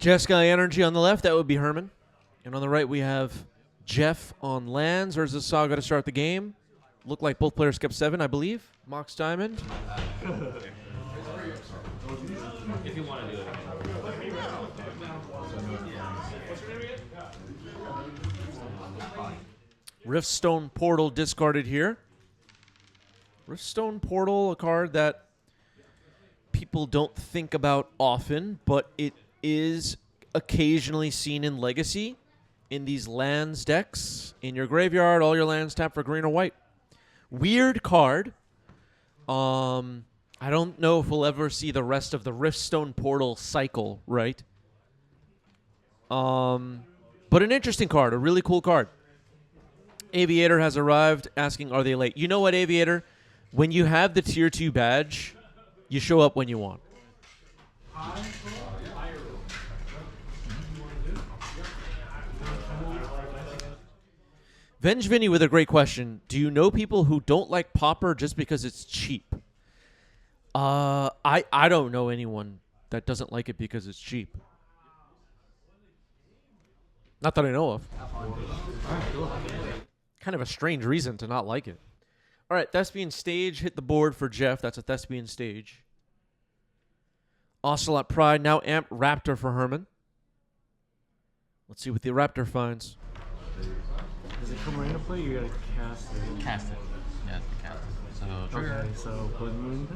Jeskai Energy on the left, that would be Herman. And on the right, we have Jeff on lands. There's a Saga to start the game. Looked like both players kept 7, I believe. Mox Diamond. If you want to do it. Riftstone Portal discarded here. Riftstone Portal, a card that people don't think about often, but it is occasionally seen in Legacy in these lands decks. In your graveyard, all your lands tap for green or white. Weird card. I don't know if we'll ever see the rest of the Riftstone Portal cycle, right? But an interesting card, a really cool card. Aviator has arrived asking, are they late? You know what, Aviator? When you have the Tier 2 badge, you show up when you want. Venge Vinny with a great question. Do you know people who don't like Pauper just because it's cheap? I don't know anyone that doesn't like it because it's cheap. Not that I know of. Kind of a strange reason to not like it. All right, Thespian Stage hit the board for Jeff. That's a Thespian Stage. Ocelot Pride, now Amp Raptor for Herman. Let's see what the Raptor finds. Does it come right into play? You gotta cast it. Cast it. Yeah, cast it. So trigger. Okay, so Blood Moon.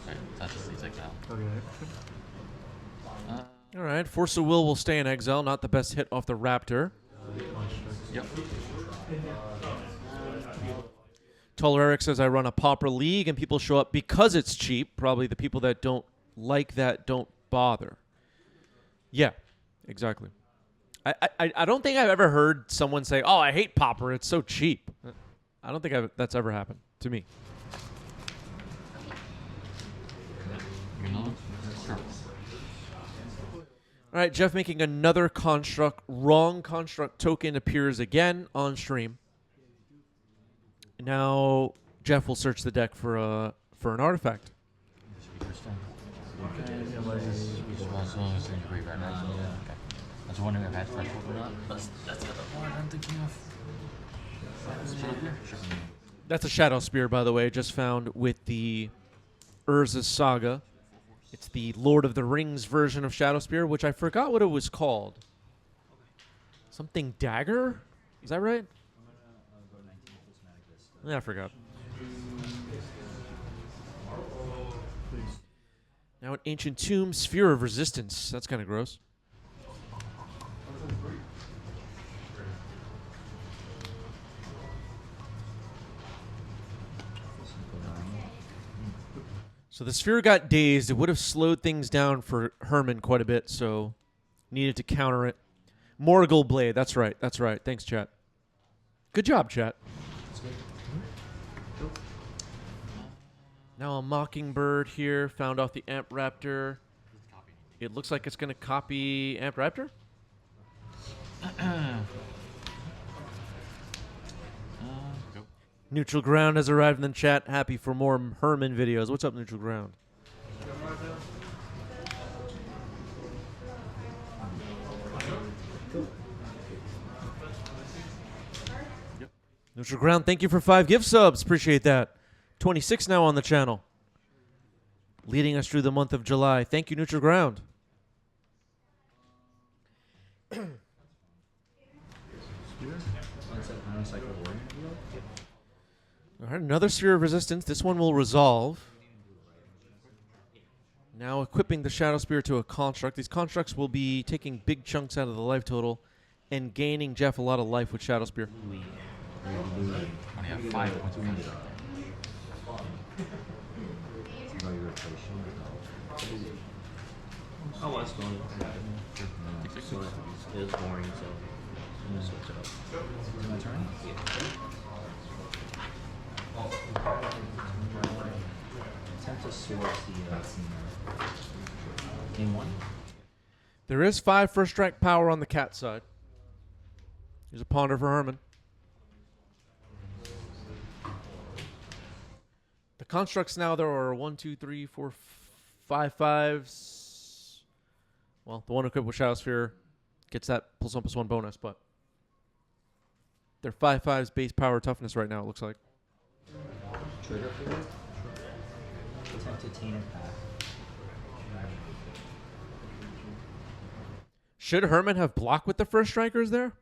Right, that just stays like that. Okay. All right, Force of Will stay in exile. Not the best hit off the Raptor. Yep. Taller Eric says, I run a Pauper League, and people show up because it's cheap. Probably the people that don't like that don't bother. Yeah, exactly. I don't think I've ever heard someone say, oh, I hate Pauper. It's so cheap. I don't think that's ever happened to me. Sure. All right, Jeff making another construct. Wrong construct token appears again on stream. Now Jeff will search the deck for an artifact. I was wondering if I had threshold or not. That's the other one I'm thinking of. That's a Shadow Spear, by the way, just found with the Urza's Saga. It's the Lord of the Rings version of Shadow Spear, which I forgot what it was called. Something Dagger? Is that right? Yeah, I forgot. Now an Ancient Tomb, Sphere of Resistance. That's kind of gross. So the Sphere got dazed. It would have slowed things down for Herman quite a bit, so needed to counter it. Morgul Blade. That's right. That's right. Thanks, chat. Good job, chat. Now a Mockingbird here. Found off the Amp Raptor. It looks like it's going to copy Amp Raptor. Neutral Ground has arrived in the chat. Happy for more Herman videos. What's up, Neutral Ground? Yep. Neutral Ground, thank you for 5 gift subs. Appreciate that. 26 now on the channel. Leading us through the month of July. Thank you, Neutral Ground. All right, another Sphere of Resistance. This one will resolve. Now equipping the Shadow Spear to a construct. These constructs will be taking big chunks out of the life total and gaining Jeff a lot of life with Shadow Spear. Only have 5 points of construct. Oh, that's going. It is boring, so I'm gonna switch it up. My turn? Attempt to source the game 1. There is 5 first strike power on the cat side. Here's a ponder for Herman. The constructs now, there are 1, 2, 3, 4, 5/5s. Well, the one equipped with Shadow Sphere gets that +1/+1 bonus, but they're 5/5s base power toughness right now, it looks like. Trigger for it? Attempt to Teen Path. Should Herman have blocked with the first strikers there?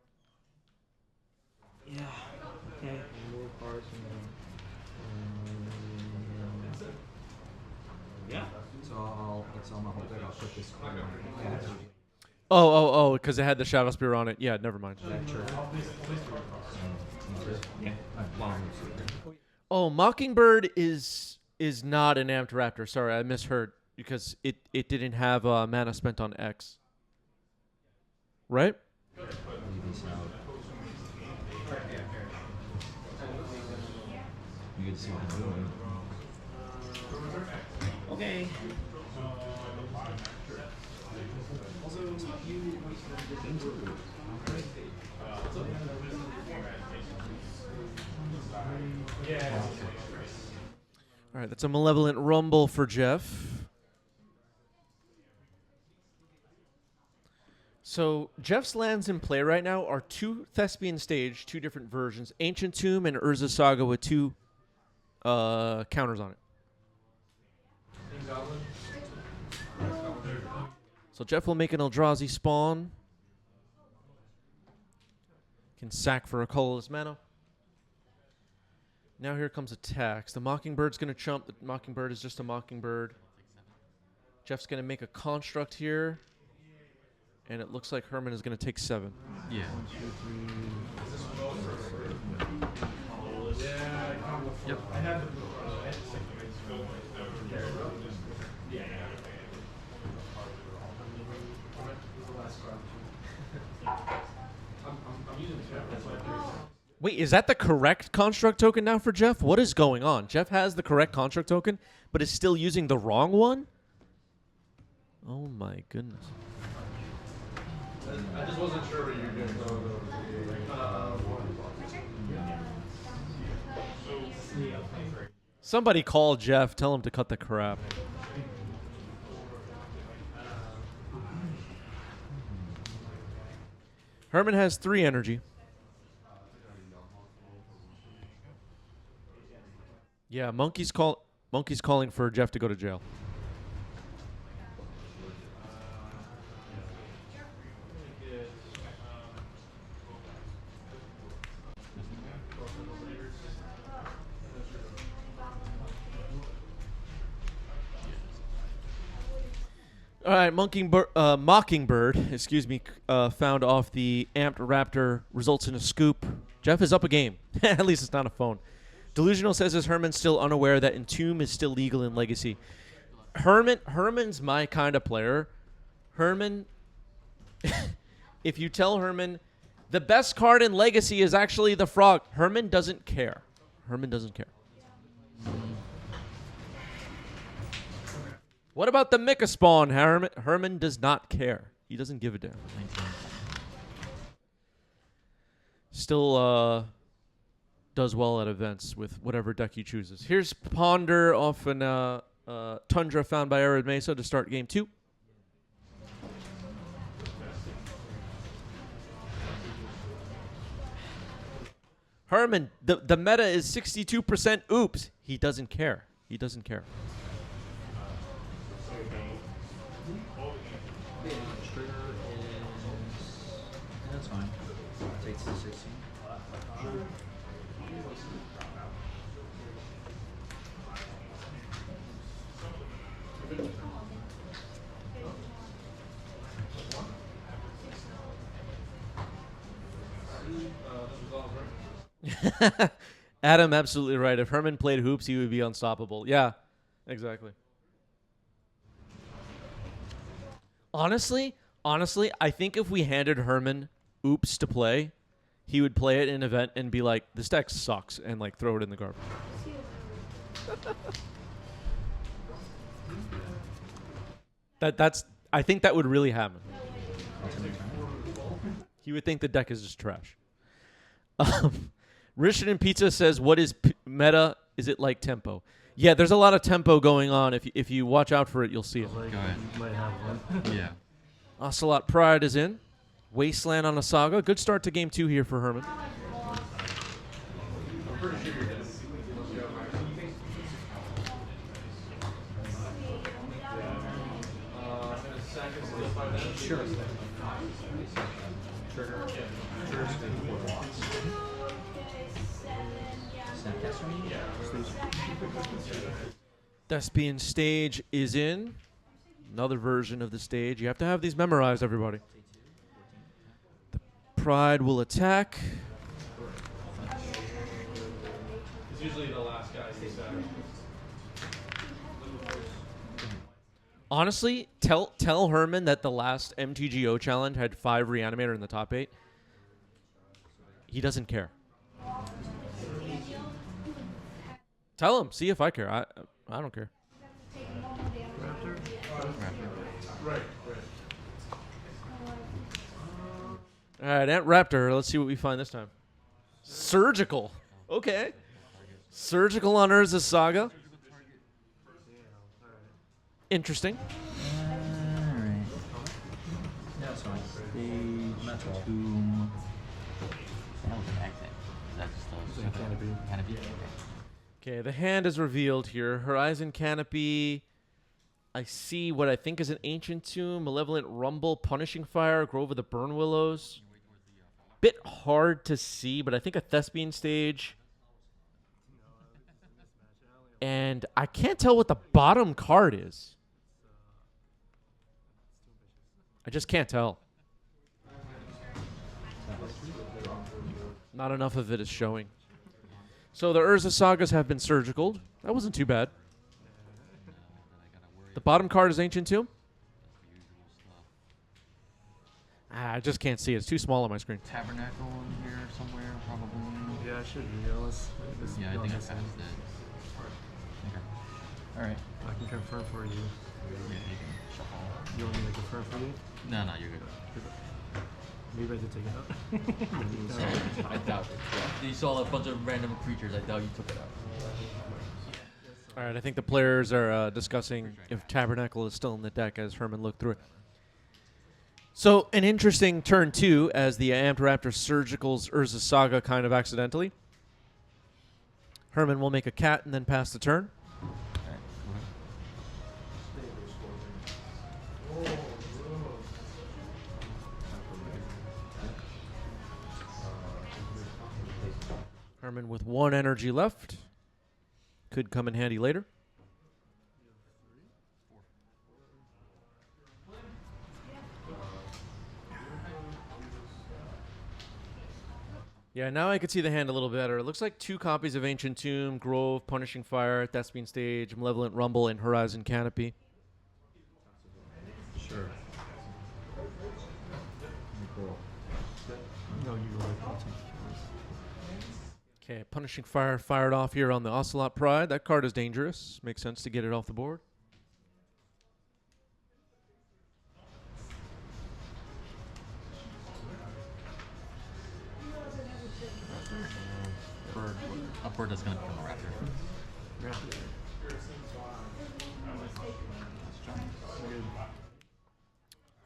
Yeah. Okay. More cards Yeah. So it's on my whole deck. I'll put this card on. Oh, because it had the Shadow Spear on it. Yeah, never mind. Yeah. Oh, Mockingbird is not an Amped Raptor. Sorry, I misheard because it didn't have mana spent on X. Right? You can see what I'm doing. Okay. All right, that's a Malevolent Rumble for Jeff. So Jeff's lands in play right now are 2 Thespian Stage, 2 different versions, Ancient Tomb and Urza Saga with 2 counters on it. So Jeff will make an Eldrazi spawn. Can sack for a colorless mana. Now here comes attacks. The Mockingbird's going to chump. The Mockingbird is just a Mockingbird. Jeff's going to make a construct here. And it looks like Herman is going to take 7. Yeah. 1, 2, 3. Yep. Wait, is that the correct construct token now for Jeff? What is going on? Jeff has the correct construct token, but is still using the wrong one? Oh my goodness. I just wasn't sure what you were doing. Somebody call Jeff. Tell him to cut the crap. Herman has 3 energy. Yeah, Monkey's calling for Jeff to go to jail. All right, Mockingbird, excuse me, found off the Amped Raptor, results in a scoop. Jeff is up a game. At least it's not a phone. Delusional says, is Herman still unaware that Entomb is still legal in Legacy? Herman's my kind of player. Herman, if you tell Herman the best card in Legacy is actually the Frog, Herman doesn't care. Herman doesn't care. What about the Mika spawn? Herman does not care. He doesn't give a damn. 19. Still does well at events with whatever deck he chooses. Here's Ponder off an Tundra found by Arid Mesa to start game 2. Herman, the meta is 62% oops. He doesn't care. He doesn't care. Trigger is... That's fine. Takes the 16. Adam, absolutely right. If Herman played hoops, he would be unstoppable. Yeah, exactly. Honestly, I think if we handed Herman oops to play, he would play it in an event and be like, this deck sucks, and like throw it in the garbage. I think that would really happen. He would think the deck is just trash. Rishin and Pizza says, what is meta? Is it like tempo? Yeah, there's a lot of tempo going on. If you watch out for it, you'll see it. Like, Go ahead. you might have one. Yeah. Ocelot Pride is in. Wasteland on a Saga. Good start to game 2 here for Herman. Thespian stage is in. Another version of the stage. You have to have these memorized, everybody. The Pride will attack. It's usually the last guy who said. Honestly, tell Herman that the last MTGO challenge had 5 Reanimator in the top 8. He doesn't care. Tell him. See if I care. I don't care. Right. All right, Ant Raptor. Let's see what we find this time. Surgical. Okay. Surgical on Urza's Saga. Interesting. Alright. Yeah, so stage tomb. That was an exit. That's just It's a canopy. Canopy. Okay, the hand is revealed here. Horizon Canopy. I see what I think is an Ancient Tomb, Malevolent Rumble, Punishing Fire, Grove of the Burn Willows. Bit hard to see, but I think a Thespian stage. And I can't tell what the bottom card is. I just can't tell. Not enough of it is showing. So the Urza Sagas have been surgicaled. That wasn't too bad. The bottom card is Ancient Tomb. I just can't see it. It's too small on my screen. Tabernacle in here somewhere, probably. Yeah, I should be. Yeah, I think I passed it. Okay. Alright. I can confirm for you. Yeah, you can shuffle. You want me to confirm for you? No, you're good. Maybe I did take it out. I doubt it. You saw a bunch of random creatures. I doubt you took it out. All right, I think the players are discussing if Tabernacle is still in the deck as Herman looked through it. So an interesting turn 2 as the Amped Raptor surgicals Urza Saga kind of accidentally. Herman will make a cat and then pass the turn. Alright, Herman with 1 energy left. Could come in handy later. Yeah, now I can see the hand a little better. It looks like 2 copies of Ancient Tomb, Grove, Punishing Fire, Thespian Stage, Malevolent Rumble, and Horizon Canopy. Sure. No, you're right. I'll take yours. Okay, Punishing Fire fired off here on the Ocelot Pride. That card is dangerous. Makes sense to get it off the board. Upward is going to become a raptor. Yeah.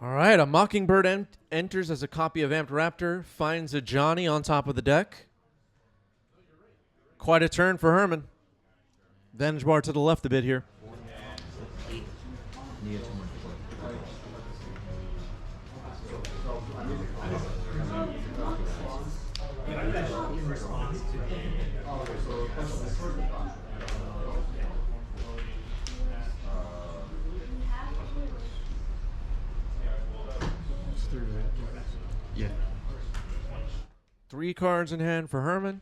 All right, a Mockingbird enters as a copy of Amped Raptor, finds a Johnny on top of the deck. Quite a turn for Herman. Vantage bar to the left a bit here. It's 3, right? Yeah. 3 cards in hand for Herman.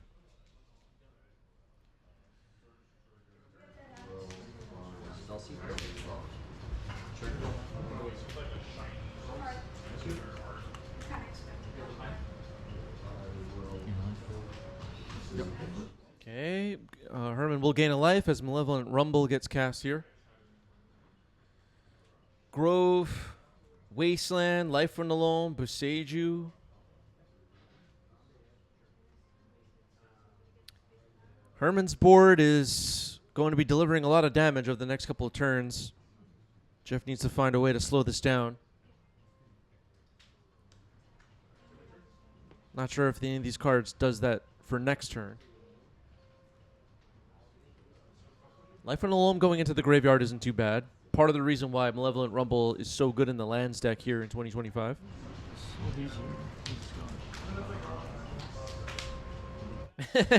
Okay, Herman will gain a life as Malevolent Rumble gets cast here. Grove, Wasteland, Life from the Loam, Boseiju. Herman's board is going to be delivering a lot of damage over the next couple of turns. Jeff needs to find a way to slow this down. Not sure if any of these cards does that for next turn. Life and Loam going into the graveyard isn't too bad. Part of the reason why Malevolent Rumble is so good in the lands deck here in 2025.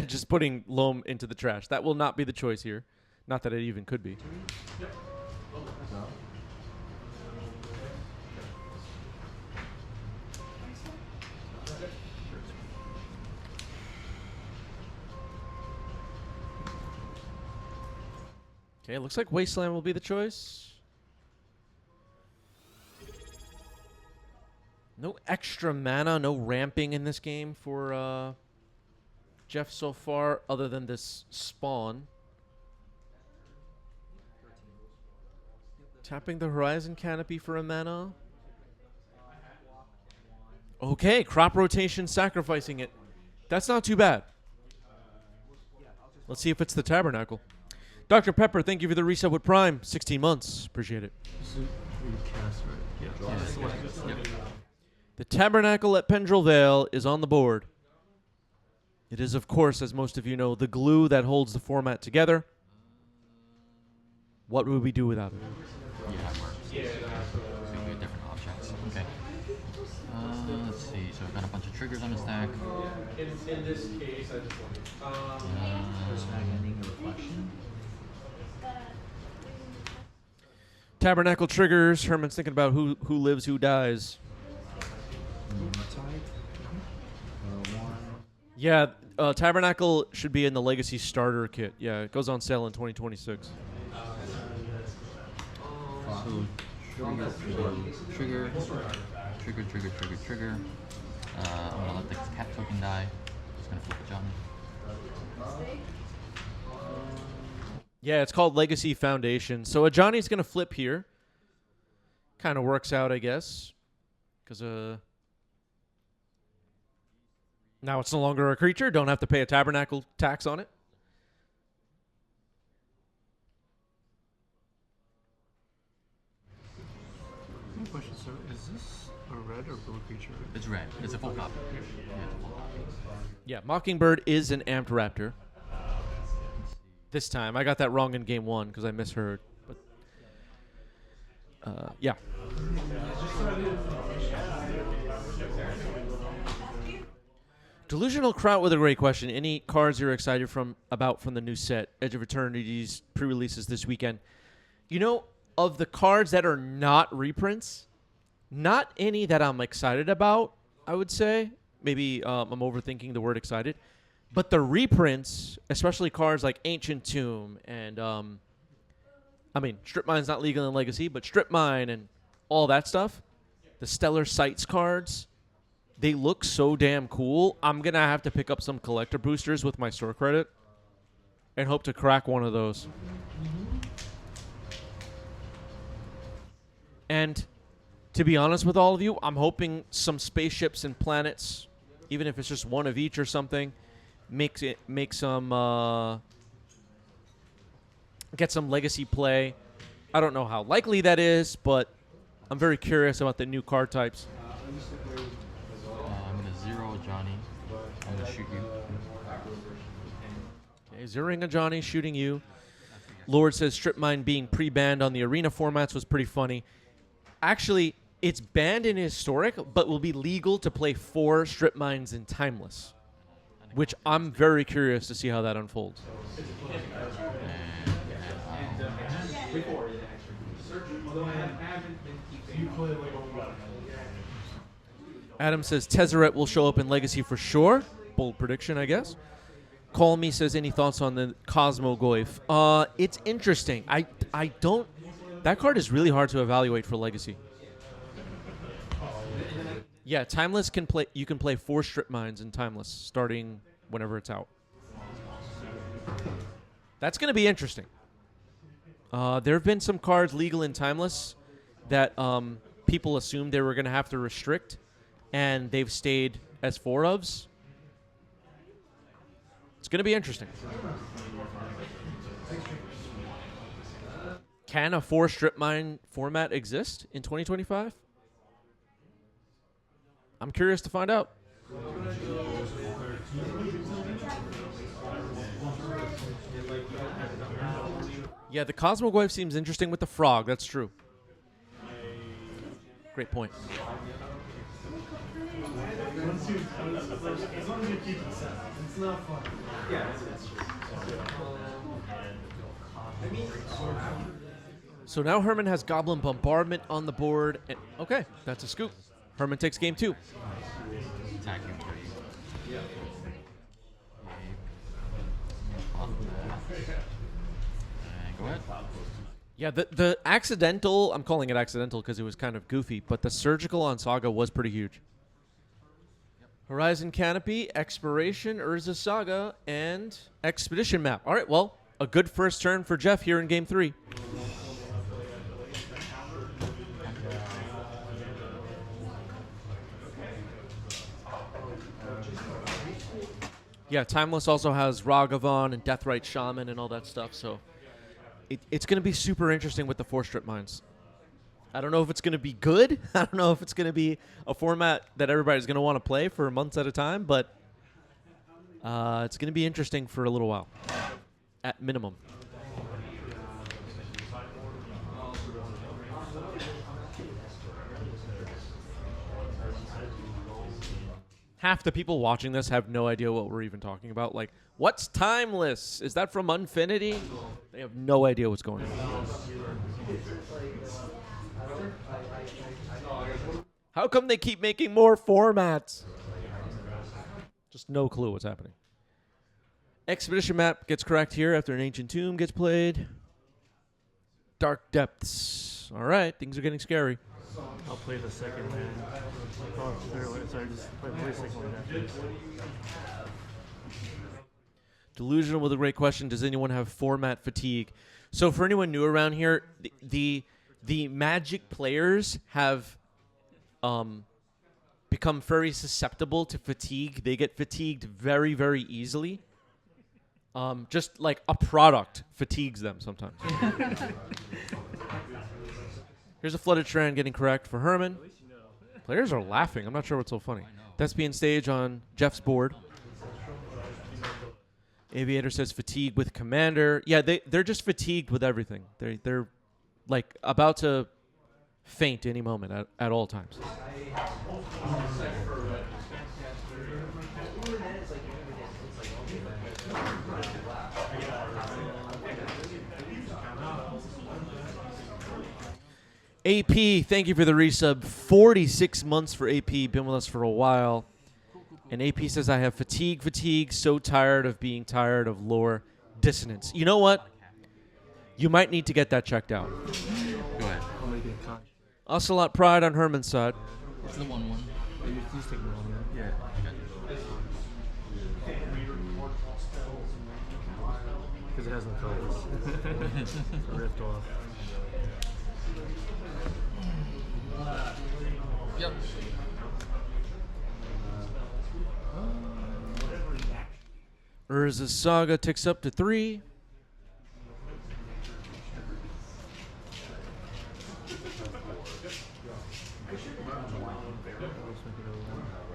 Just putting Loam into the trash. That will not be the choice here. Not that it even could be. Okay, looks like Wasteland will be the choice. No extra mana, no ramping in this game for Jeff so far, other than this spawn. Tapping the Horizon Canopy for a mana. Okay, crop rotation, sacrificing it. That's not too bad. Let's see if it's the Tabernacle. Dr. Pepper, thank you for the reset with Prime. 16 months. Appreciate it. The Tabernacle at Pendrell Vale is on the board. It is, of course, as most of you know, the glue that holds the format together. What would we do without it? Yeah, it works. So we have different objects. Okay. Let's see. So we've got a bunch of triggers on the stack. In this case, I just Ending the reflection. Tabernacle triggers. Herman's thinking about who lives, who dies. Yeah, Tabernacle should be in the Legacy Starter Kit. Yeah, it goes on sale in 2026. So trigger. I'm gonna let the cat token die. Just gonna flip a Johnny. Yeah, it's called Legacy Foundation. So a Johnny's going to flip here. Kind of works out, I guess. Because now it's no longer a creature. Don't have to pay a Tabernacle tax on it. Question, so is this a red or blue creature? It's red. It's a full copy. Yeah, it's a full copy. Yeah, Mockingbird is an amped raptor. This time. I got that wrong in game one because I misheard. But yeah. Delusional Kraut with a great question. Any cards you're excited about from the new set? Edge of Eternity's pre-releases this weekend. You know, of the cards that are not reprints, not any that I'm excited about, I would say. Maybe I'm overthinking the word excited. But the reprints, especially cards like Ancient Tomb and, I mean, Strip Mine's not legal in Legacy, but Strip Mine and all that stuff, the Stellar Sights cards, they look so damn cool. I'm going to have to pick up some collector boosters with my store credit and hope to crack one of those. And to be honest with all of you, I'm hoping some spaceships and planets, even if it's just one of each or something, make some get some Legacy play. I don't know how likely that is, but I'm very curious about the new card types. I'm gonna zero Johnny. I'm gonna shoot you. Okay, zeroing a Johnny, shooting you. Lord says Strip Mine being pre-banned on the arena formats was pretty funny. Actually, it's banned in Historic, but will be legal to play 4 Strip Mines in Timeless, which I'm very curious to see how that unfolds. Adam says Tezzeret will show up in Legacy for sure. Bold prediction, I guess. Call Me says, any thoughts on the Cosmogoyf? It's interesting. I don't... That card is really hard to evaluate for Legacy. Yeah, Timeless can play... You can play 4 Strip Mines in Timeless, starting whenever it's out. That's going to be interesting. There have been some cards legal in Timeless that people assumed they were going to have to restrict, and they've stayed as 4-ofs. It's going to be interesting. Can a 4 strip mine format exist in 2025? I'm curious to find out. Yeah, the Cosmic Wave seems interesting with the frog. That's true. Great point. So now Herman has Goblin Bombardment on the board. And, okay, that's a scoop. Herman takes game 2. Attacking for you. And go ahead. Yeah, the accidental, I'm calling it accidental because it was kind of goofy, but the surgical on Saga was pretty huge. Horizon Canopy, Expiration, Urza Saga, and Expedition Map. All right, well, a good first turn for Jeff here in game 3. Yeah, Timeless also has Ragavan and Deathrite Shaman and all that stuff, so it's going to be super interesting with the 4-strip mines. I don't know if it's going to be good. I don't know if it's going to be a format that everybody's going to want to play for months at a time, but it's going to be interesting for a little while, at minimum. Half the people watching this have no idea what we're even talking about. Like, what's Timeless? Is that from Unfinity? They have no idea what's going on. How come they keep making more formats? Just no clue what's happening. Expedition Map gets correct here after an Ancient Tomb gets played. Dark Depths. All right, things are getting scary. I'll play the second land. Oh, sorry, just play the second land after. Delusional with a great question. Does anyone have format fatigue? So for anyone new around here, the Magic players have become very susceptible to fatigue. They get fatigued very, very easily. Just like a product fatigues them sometimes. Here's a Flooded Strand getting correct for Herman. Players are laughing. I'm not sure what's so funny. Thespian Stage on Jeff's board. Aviator says fatigue with Commander. Yeah, they're just fatigued with everything. They're like about to faint any moment at all times. AP, thank you for the resub. 46 months for AP. Been with us for a while. And AP says, I have fatigue, so tired of being tired of lore dissonance. You know what? You might need to get that checked out. Go ahead. I'll make it a con. Ocelot Pride on Herman's side. It's the 1/1. You just take the one. Yeah. Because it has no colors. Ripped off. Yep. Urza's Saga ticks up to 3.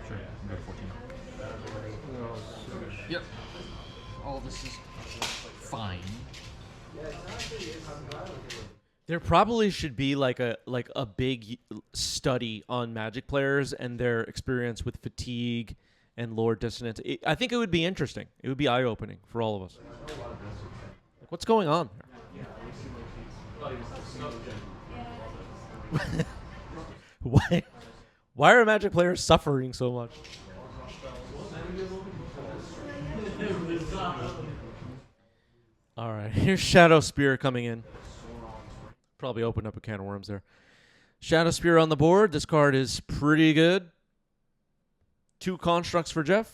Sure. Go to 14. Yep. All this is fine. There probably should be like a big study on Magic players and their experience with fatigue and lore dissonance. I think it would be interesting. It would be eye-opening for all of us. Like, what's going on here? Why are Magic players suffering so much? All right, here's Shadow Spear coming in. Probably opened up a can of worms there. Shadow Spear on the board. This card is pretty good. 2 constructs for Jeff.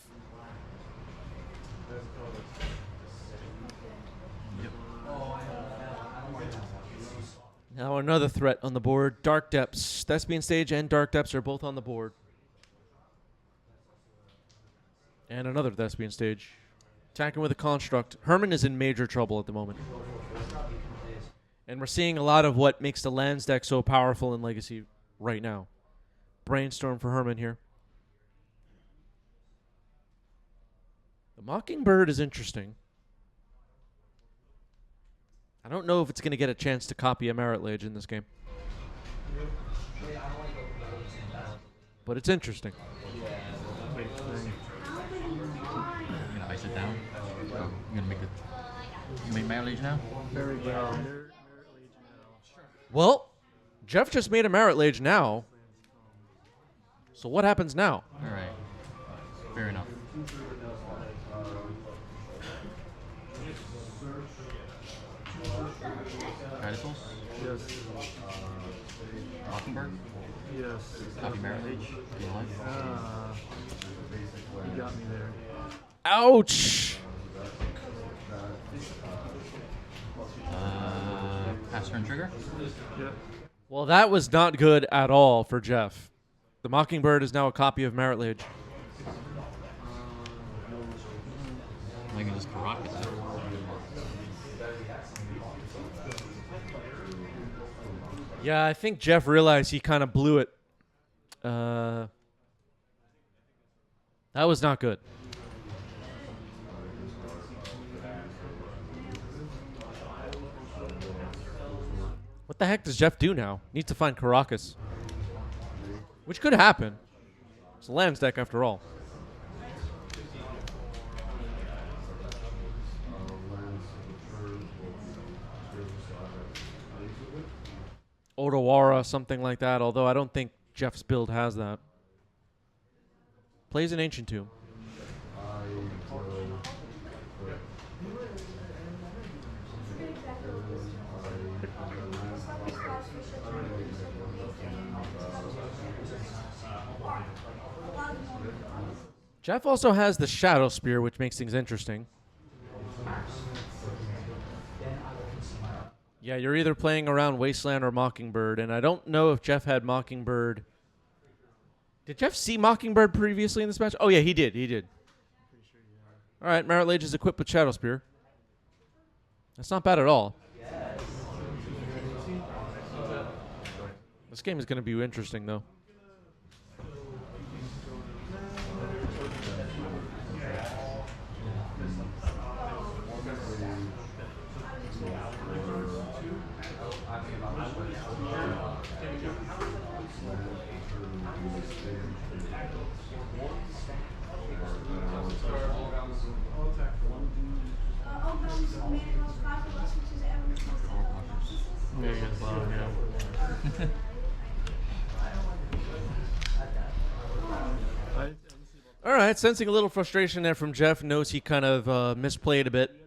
Now another threat on the board. Dark Depths. Thespian Stage and Dark Depths are both on the board. And another Thespian Stage. Attacking with a construct. Herman is in major trouble at the moment. And we're seeing a lot of what makes the lands deck so powerful in Legacy right now. Brainstorm for Herman here. The Mockingbird is interesting. I don't know if it's going to get a chance to copy a Merit Lage in this game. But it's interesting. Wait, thing. I'm gonna ice it down. So I'm gonna make it. You make Merit Lage now? Very well. Merit Legion now. Well, Jeff just made a Merit Lage now. So what happens now? All right. Fair enough. Radicals? Yes. Mockingbird? Yes. Copy Merit Lage? Do you like? You got me there. Ouch! Pass turn trigger? Yep. Well, that was not good at all for Jeff. The Mockingbird is now a copy of Merit Lage. I can just rock it. Yeah, I think Jeff realized he kind of blew it. That was not good. What the heck does Jeff do now? Needs to find Caracas. Which could happen. It's a lands deck after all. Otawara, something like that, although I don't think Jeff's build has that. Plays an Ancient Tomb. Jeff also has the Shadow Spear, which makes things interesting. Yeah, you're either playing around Wasteland or Mockingbird, and I don't know if Jeff had Mockingbird. Did Jeff see Mockingbird previously in this match? Oh, yeah, he did. He did. All right, Merit Lage is equipped with Shadow Spear. That's not bad at all. This game is going to be interesting, though. Yeah, you got loud, yeah. All right, sensing a little frustration there from Jeff. Knows he kind of misplayed a bit.